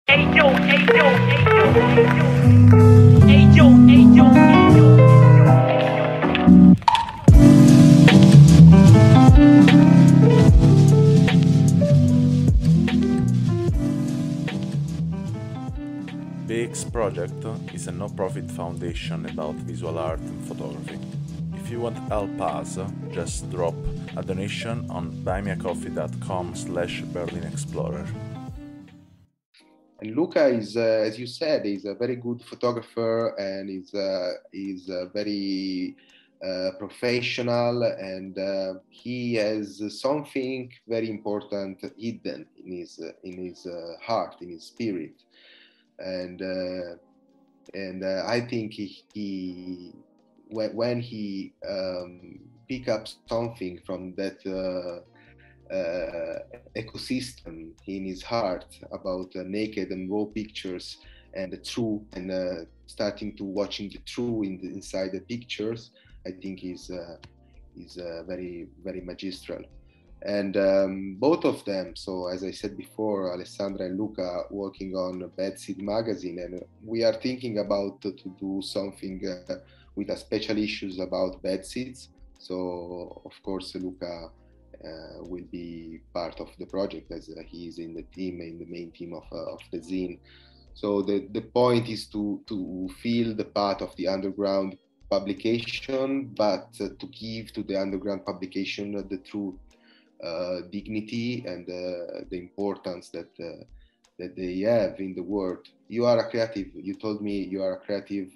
BEEX project is a no-profit foundation about visual art and photography. If you want to help us, just drop a donation on buymeacoffee.com/BerlinExplorer. And Luca is, as you said, is a very good photographer and is very professional, and he has something very important hidden in his heart, in his spirit, and I think he when he pick up something from that ecosystem in his heart about naked and raw pictures and the true, and starting to watching the true inside the pictures, I think is very, very magistral. And both of them, so as I said before, Alessandra and Luca working on Bad Seed magazine, and we are thinking about to do something with a special issues about bad seeds. So of course Luca will be part of the project, as he is in the team, in the main team of the zine. So the point is to feel the part of the underground publication, but to give to the underground publication the true dignity and the importance that they have in the world. You are a creative. You told me you are a creative.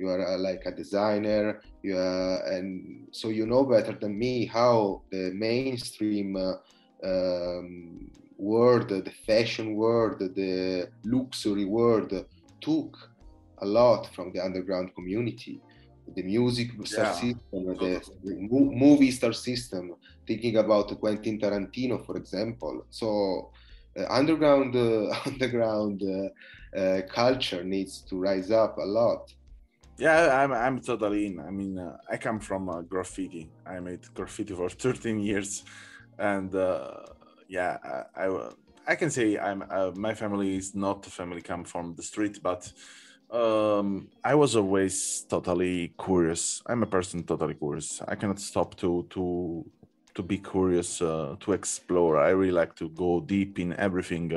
You are like a designer, and so you know better than me how the mainstream world, the fashion world, the luxury world took a lot from the underground community. The music star system, the movie star system, thinking about Quentin Tarantino, for example. So underground culture needs to rise up a lot. Yeah, I'm totally in. I mean, I come from graffiti. I made graffiti for 13 years, and I can say my family is not a family come from the street, but I was always totally curious. I'm a person totally curious. I cannot stop to be curious, to explore. I really like to go deep in everything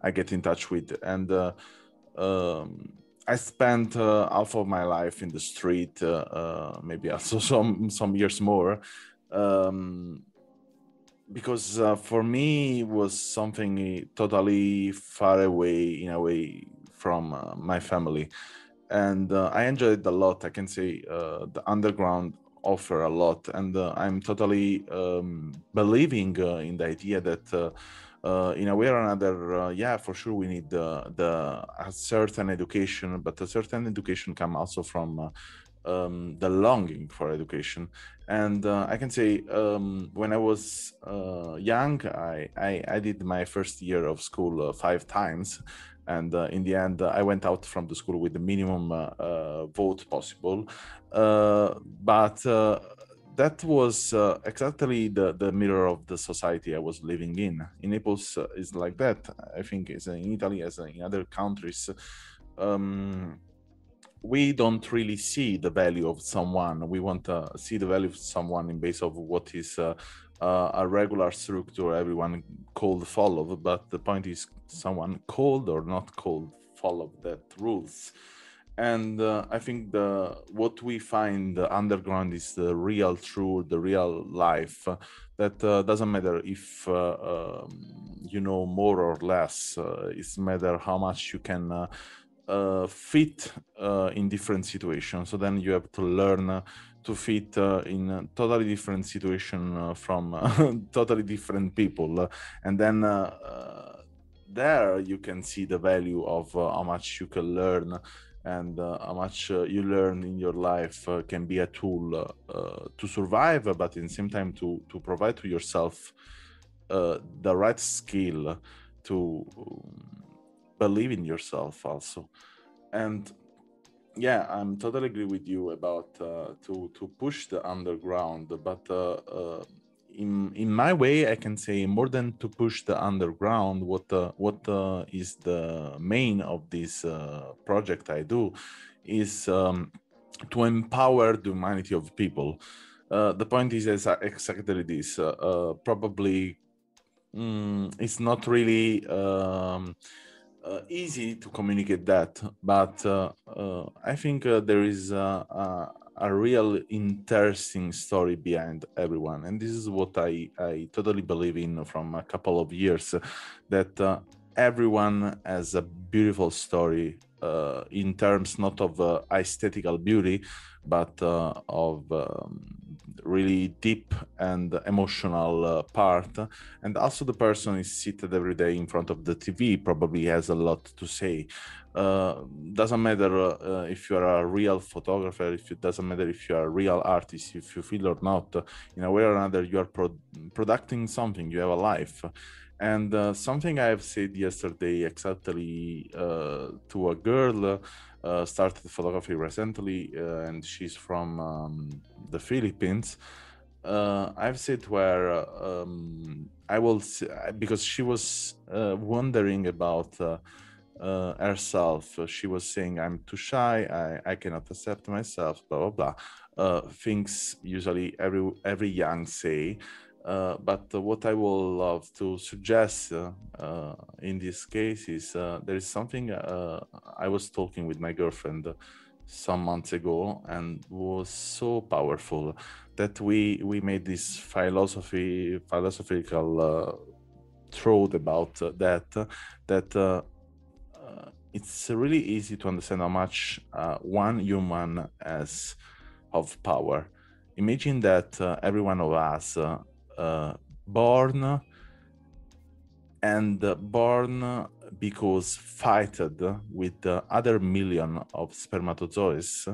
I get in touch with, and I spent half of my life in the street, maybe also some years more, because for me it was something totally far away in a way from my family, and I enjoyed it a lot. I can say the underground offer a lot, and I'm totally believing in the idea that in a way or another, for sure we need a certain education, but a certain education come also from the longing for education. And I can say when I was young, I did my first year of school 5 times, and in the end I went out from the school with the minimum vote possible, but that was exactly the mirror of the society I was living in. In Naples is like that. I think as in Italy, as in other countries, we don't really see the value of someone. We want to see the value of someone in base of what is a regular structure everyone called follow. But the point is, someone called or not called follow that rules. And I think what we find underground is the real truth, the real life. That doesn't matter if you know more or less. It's matter how much you can fit in different situations. So then you have to learn to fit in a totally different situation from totally different people, and then there you can see the value of how much you can learn, and how much you learn in your life can be a tool to survive, but in the same time to provide to yourself the right skill to believe in yourself also. And yeah, I'm totally agree with you about to push the underground, but in my way, I can say more than to push the underground. What is the main of this project I do is to empower the humanity of people. The point is exactly this. Probably it's not really easy to communicate that, but I think there is a real interesting story behind everyone, and this is what I totally believe in from a couple of years, that everyone has a beautiful story in terms not of aesthetical beauty, but of really deep and emotional part. And also the person is seated every day in front of the TV, probably has a lot to say. Doesn't matter if you are a real photographer, if it doesn't matter if you are a real artist, if you feel or not, in a way or another, you are producing something, you have a life. And something I've said yesterday exactly to a girl, started photography recently, and she's from the Philippines. I've said where I will, because she was wondering about herself. She was saying, I'm too shy, I cannot accept myself, blah, blah, blah. Things usually every young say. But what I will love to suggest in this case is there is something I was talking with my girlfriend some months ago, and was so powerful that we made this philosophical thought about that it's really easy to understand how much one human has of power. Imagine that every one of us born because fighted with the other million of spermatozoids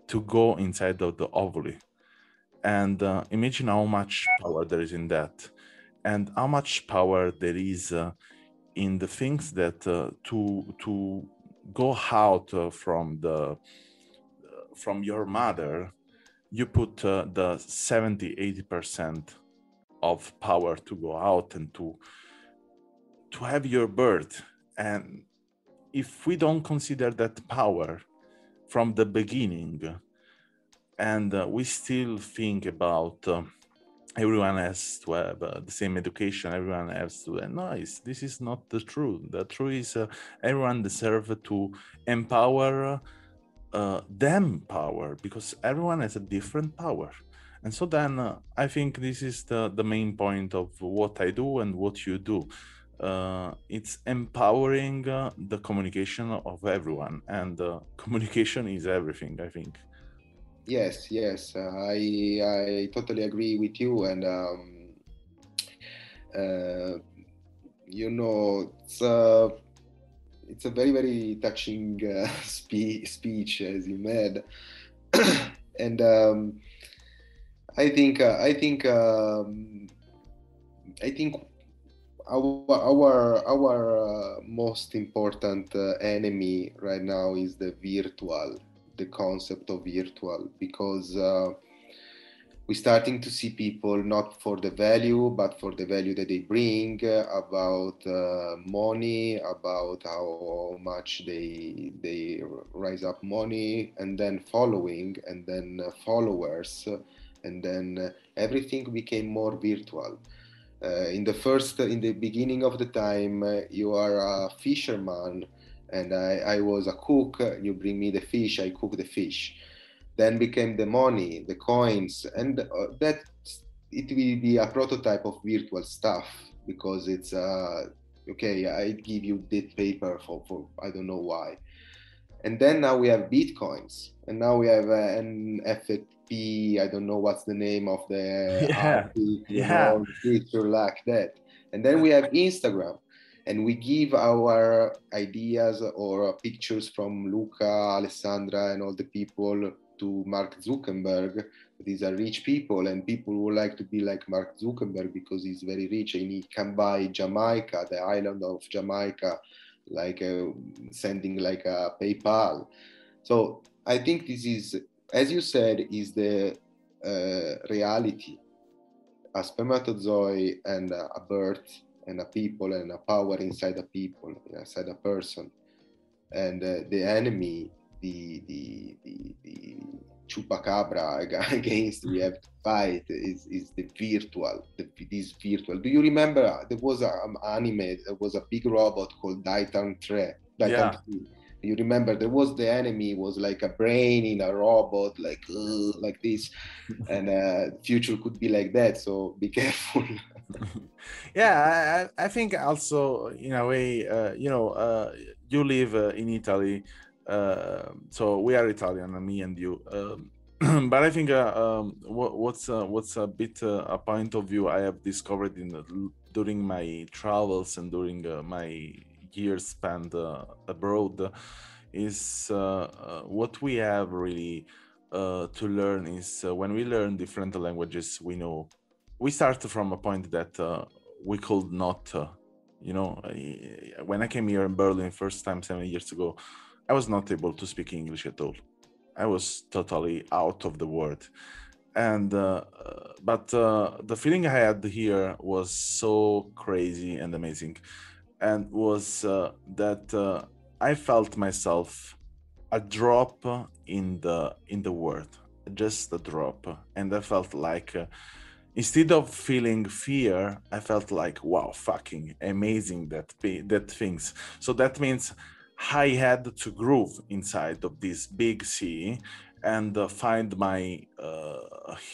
to go inside of the ovary. And imagine how much power there is in that, and how much power there is in the things that to go out from your mother. You put the 70-80% of power to go out and to have your birth. And if we don't consider that power from the beginning, and we still think about everyone has to have the same education, everyone has to, no, this is not the truth. The truth is everyone deserves to empower them power, because everyone has a different power. And so then I think this is the main point of what I do and what you do. It's empowering the communication of everyone, and communication is everything, I think. Yes, yes, I totally agree with you, and uh, you know, it's a very very touching speech as you made, and I think our most important enemy right now is the virtual, the concept of virtual, because we're starting to see people not for the value, but for the value that they bring, about money, about how much they rise up money, and then following, and then followers, and then everything became more virtual. In the beginning of the time, you are a fisherman, and I was a cook. You bring me the fish, I cook the fish. Then became the money, the coins, and that it will be a prototype of virtual stuff, because it's okay. I give you that paper for I don't know why. And then now we have bitcoins, and now we have an FFP. I don't know what's the name of the Yeah, artist, yeah. creature like that. And then we have Instagram, and we give our ideas or pictures from Luca, Alessandra, and all the people to Mark Zuckerberg. These are rich people, and people would like to be like Mark Zuckerberg because he's very rich and he can buy Jamaica, the island of Jamaica, like sending like a PayPal. So I think this is, as you said, is the reality. a spermatozoid and a bird and a people and a power inside a people, inside a person. And the enemy, the chupacabra against we have to fight is the virtual, this virtual. Do you remember there was an anime, there was a big robot called Daitan 3, Daitan Yeah. 3. You remember there was the enemy was like a brain in a robot, like this, and future could be like that. So be careful. Yeah, I think also in a way, you live in Italy, so we are Italian, me and you. But I think what's a bit a point of view I have discovered during my travels and during my years spent abroad is what we have really to learn is when we learn different languages, we start from a point that we could not, when I came here in Berlin first time 7 years ago, I was not able to speak English at all. I was totally out of the word. And but the feeling I had here was so crazy and amazing, and was that I felt myself a drop in the word, just a drop, and I felt like. Instead of feeling fear, I felt like, wow, fucking amazing that things. So that means I had to groove inside of this big sea and find my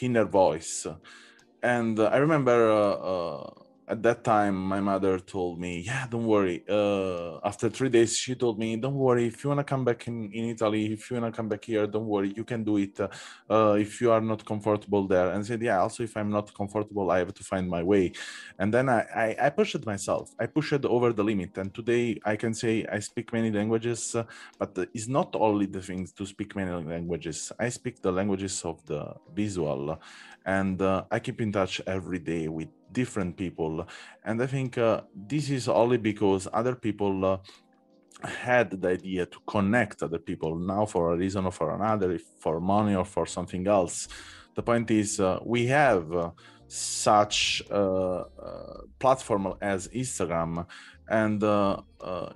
inner voice. And I remember at that time, my mother told me, yeah, don't worry. After 3 days, she told me, don't worry. If you want to come back in Italy, if you want to come back here, don't worry. You can do it if you are not comfortable there. And I said, yeah, also, if I'm not comfortable, I have to find my way. And then I pushed myself. I pushed over the limit. And today I can say I speak many languages, but it's not only the things to speak many languages. I speak the languages of the visual. And I keep in touch every day with different people, and I think this is only because other people had the idea to connect other people, now for a reason or for another, if for money or for something else. The point is we have such platform as Instagram, and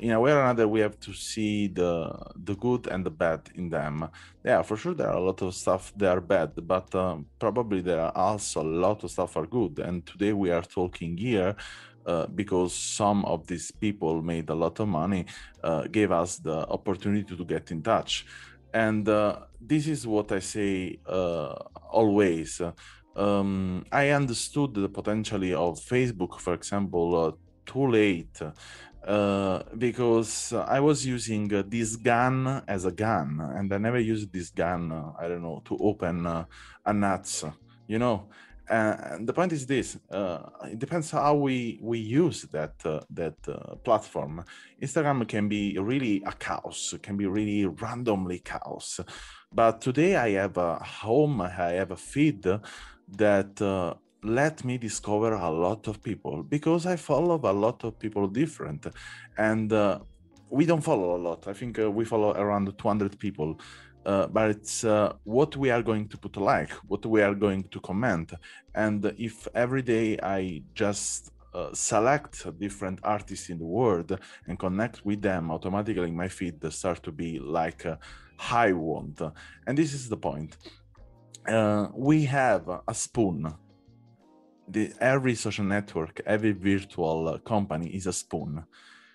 in a way or another we have to see the good and the bad in them. Yeah, for sure there are a lot of stuff that are bad, but probably there are also a lot of stuff are good. And today we are talking here because some of these people made a lot of money, gave us the opportunity to get in touch. And this is what I say always. I understood the potential of Facebook, for example, too late, because I was using this gun as a gun, and I never used this gun, I don't know, to open a nuts, you know. And the point is this: it depends how we use that platform. Instagram can be really a chaos, can be really randomly chaos. But today I have a home, I have a feed that let me discover a lot of people, because I follow a lot of people different, and we don't follow a lot. I think we follow around 200 people. But it's what we are going to put a like, what we are going to comment. And if every day I just select different artists in the world and connect with them, automatically my feed start to be like I want. And this is the point. We have a spoon. Every social network, every virtual company is a spoon.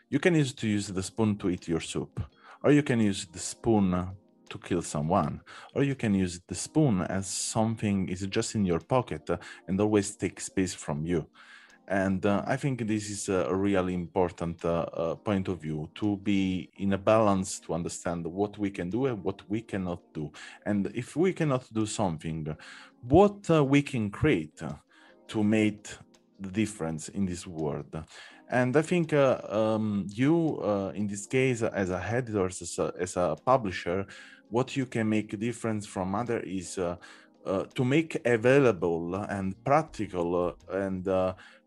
You can use the spoon to eat your soup, or you can use the spoon to kill someone, or you can use the spoon as something is just in your pocket and always take space from you. And I think this is a really important point of view, to be in a balance, to understand what we can do and what we cannot do. And if we cannot do something, what we can create to make the difference in this world. And I think you, in this case, as a editor, as a publisher, what you can make a difference from other is to make available and practical and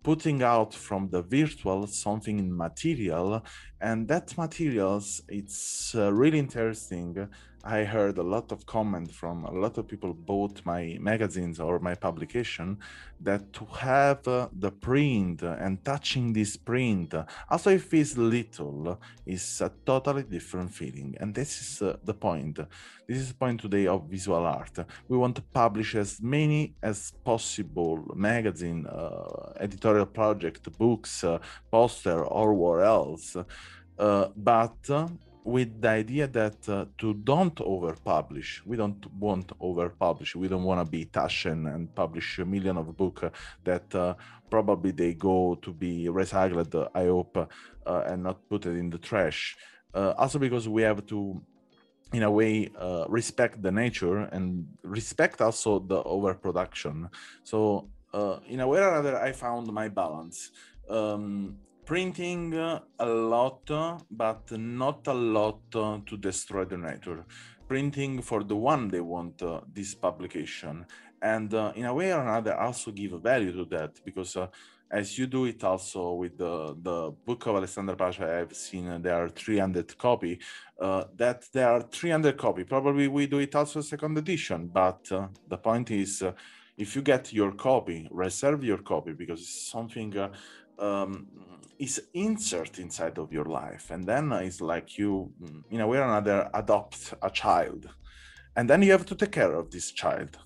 putting out from the virtual something in material. And that materials, it's really interesting I heard a lot of comment from a lot of people bought my magazines or my publication, that to have the print and touching this print, also if it's little, is a totally different feeling. And this is the point. This is the point today of visual art. We want to publish as many as possible magazine, editorial project, books, poster, or what else. But with the idea that to don't over-publish, we don't want over-publish, we don't want to be Taschen and publish a million of books that probably they go to be recycled, I hope, and not put it in the trash. Also because we have to, in a way, respect the nature and respect also the overproduction. So in a way or another, I found my balance. Printing a lot, but not a lot to destroy the nature. Printing for the one they want this publication. And in a way or another, also give value to that, because as you do it also with the book of Alessandra Pacha, I've seen there are 300 copy, that there are 300 copy. Probably we do it also second edition, but the point is, if you get your copy, reserve your copy, because it's something is insert inside of your life, and then it's like you, in a way or another, adopt a child, and then you have to take care of this child.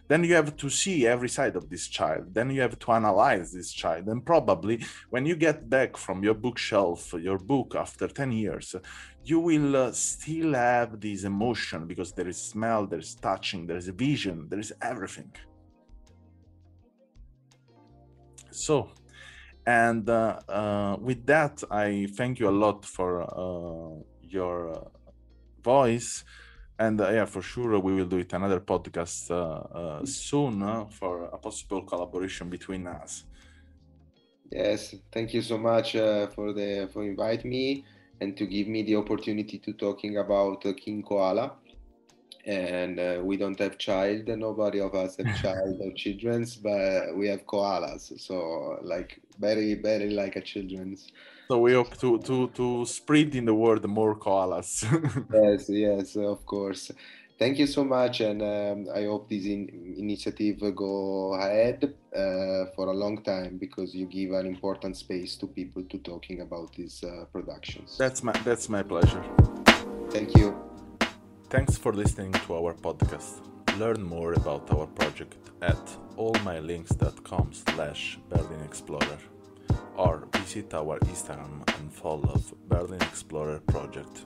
Then you have to see every side of this child. Then you have to analyze this child. And probably when you get back from your bookshelf, your book after 10 years, you will still have this emotion, because there is smell, there is touching, there is vision, there is everything. So, and with that, I thank you a lot for your voice. And yeah, for sure, we will do it another podcast soon for a possible collaboration between us. Yes, thank you so much for invite me and to give me the opportunity to talking about King Koala. And we don't have child, nobody of us have child or childrens, but we have koalas, so like very very like a children's. So we hope to spread in the world more koalas. Yes, yes, of course. Thank you so much, and I hope this initiative go ahead for a long time, because you give an important space to people to talking about these productions. That's my pleasure. Thank you. Thanks for listening to our podcast. Learn more about our project at allmylinks.com/BerlinExplorer, or visit our Instagram and follow Berlin Explorer Project.